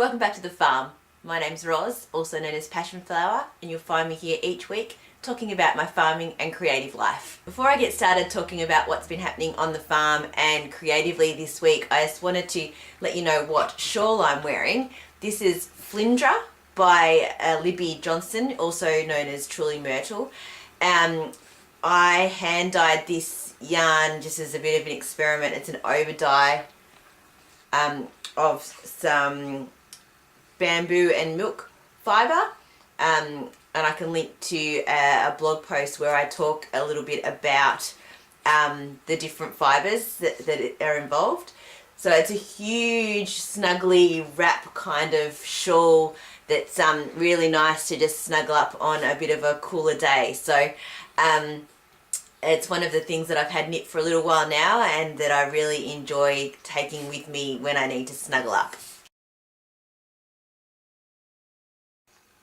Welcome back to the farm. My name's Roz, also known as Passion Flower, and you'll find me here each week talking about my farming and creative life. Before I get started talking about what's been happening on the farm and creatively this week, I just wanted to let you know what shawl I'm wearing. This is Flindra by Libby Johnson, also known as Truly Myrtle. I hand dyed this yarn just as a bit of an experiment. It's an over dye of some bamboo and milk fibre, and I can link to a blog post where I talk a little bit about the different fibres that are involved. So it's a huge snuggly wrap kind of shawl that's really nice to just snuggle up on a bit of a cooler day. So it's one of the things that I've had knit for a little while now and that I really enjoy taking with me when I need to snuggle up.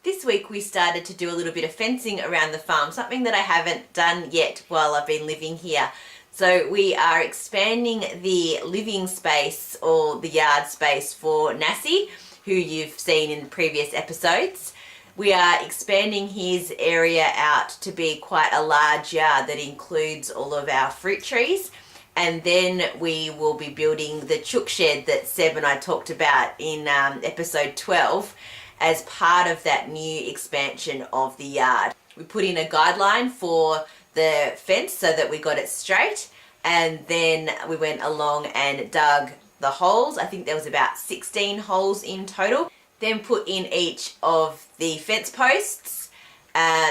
This week we started to do a little bit of fencing around the farm, something that I haven't done yet while I've been living here. So we are expanding the living space or the yard space for Nasi, who you've seen in previous episodes. We are expanding his area out to be quite a large yard that includes all of our fruit trees. And then we will be building the chook shed that Seb and I talked about in episode 12 as part of that new expansion of the yard. We put in a guideline for the fence so that we got it straight, and then we went along and dug the holes. I think there was about 16 holes in total. Then put in each of the fence posts,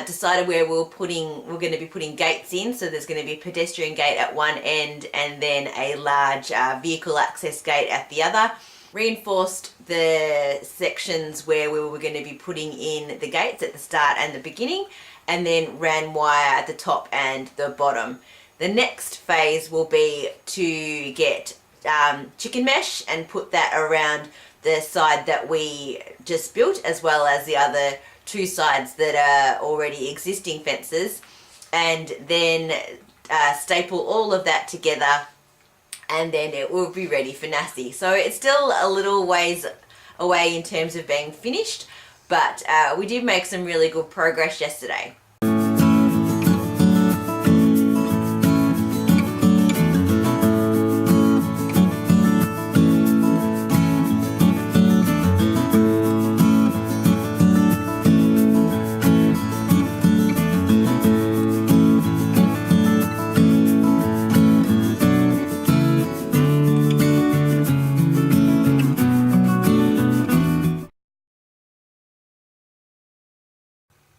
decided where we're going to be putting gates in. So there's going to be a pedestrian gate at one end and then a large vehicle access gate at the other. Reinforced the sections where we were going to be putting in the gates at the start and the beginning, and then ran wire at the top and the bottom. The next phase will be to get chicken mesh and put that around the side that we just built, as well as the other two sides that are already existing fences, and then staple all of that together, and then it will be ready for Nasi. So it's still a little ways away in terms of being finished, but we did make some really good progress yesterday.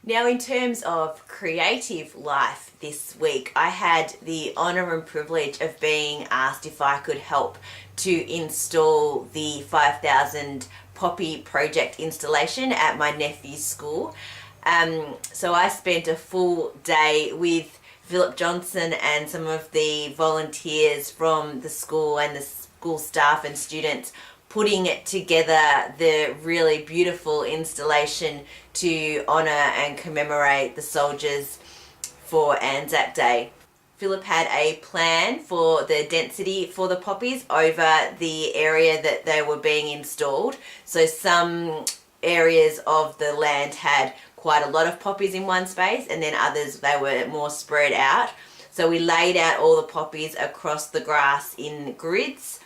Now, in terms of creative life this week, I had the honour and privilege of being asked if I could help to install the 5,000 poppy project installation at my nephew's school. So I spent a full day with Philip Johnson and some of the volunteers from the school and the school staff and students putting it together, the really beautiful installation to honour and commemorate the soldiers for ANZAC Day. Philip had a plan for the density for the poppies over the area that they were being installed. So some areas of the land had quite a lot of poppies in one space, and then others, they were more spread out. So we laid out all the poppies across the grass in grids,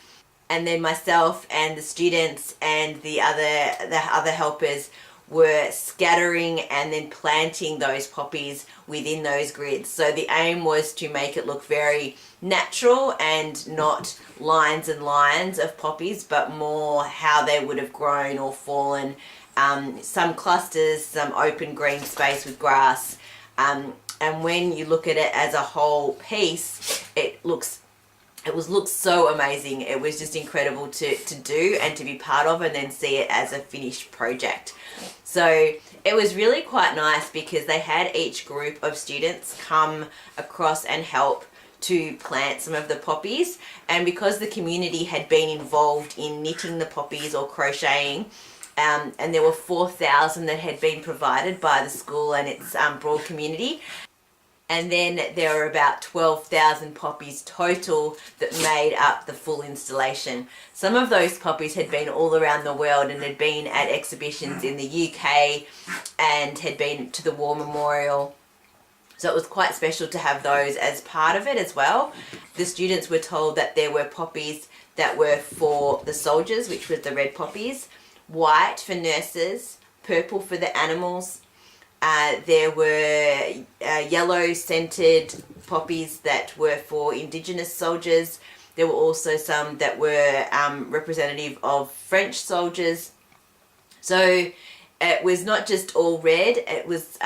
and then myself and the students and the other helpers were scattering and then planting those poppies within those grids. So the aim was to make it look very natural and not lines and lines of poppies, but more how they would have grown or fallen. Some clusters, some open green space with grass. And when you look at it as a whole piece, it looks so amazing. It was just incredible to do and to be part of, and then see it as a finished project. So it was really quite nice because they had each group of students come across and help to plant some of the poppies, and because the community had been involved in knitting the poppies or crocheting, and there were 4,000 that had been provided by the school and its broad community. and then there were about 12,000 poppies total that made up the full installation. Some of those poppies had been all around the world and had been at exhibitions in the UK and had been to the War Memorial. So it was quite special to have those as part of it as well. The students were told that there were poppies that were for the soldiers, which was the red poppies, white for nurses, purple for the animals. There were yellow scented poppies that were for Indigenous soldiers. There were also some that were representative of French soldiers. So it was not just all red, it was,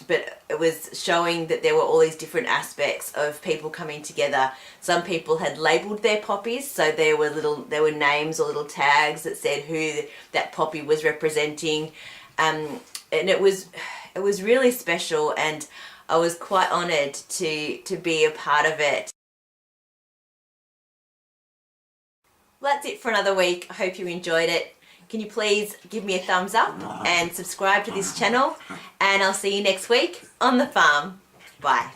but it was showing that there were all these different aspects of people coming together. Some people had labelled their poppies, so there were names or little tags that said who that poppy was representing, and it was really special, and I was quite honoured to be a part of it. Well, that's it for another week. I hope you enjoyed it. Can you please give me a thumbs up and subscribe to this channel, and I'll see you next week on the farm. Bye.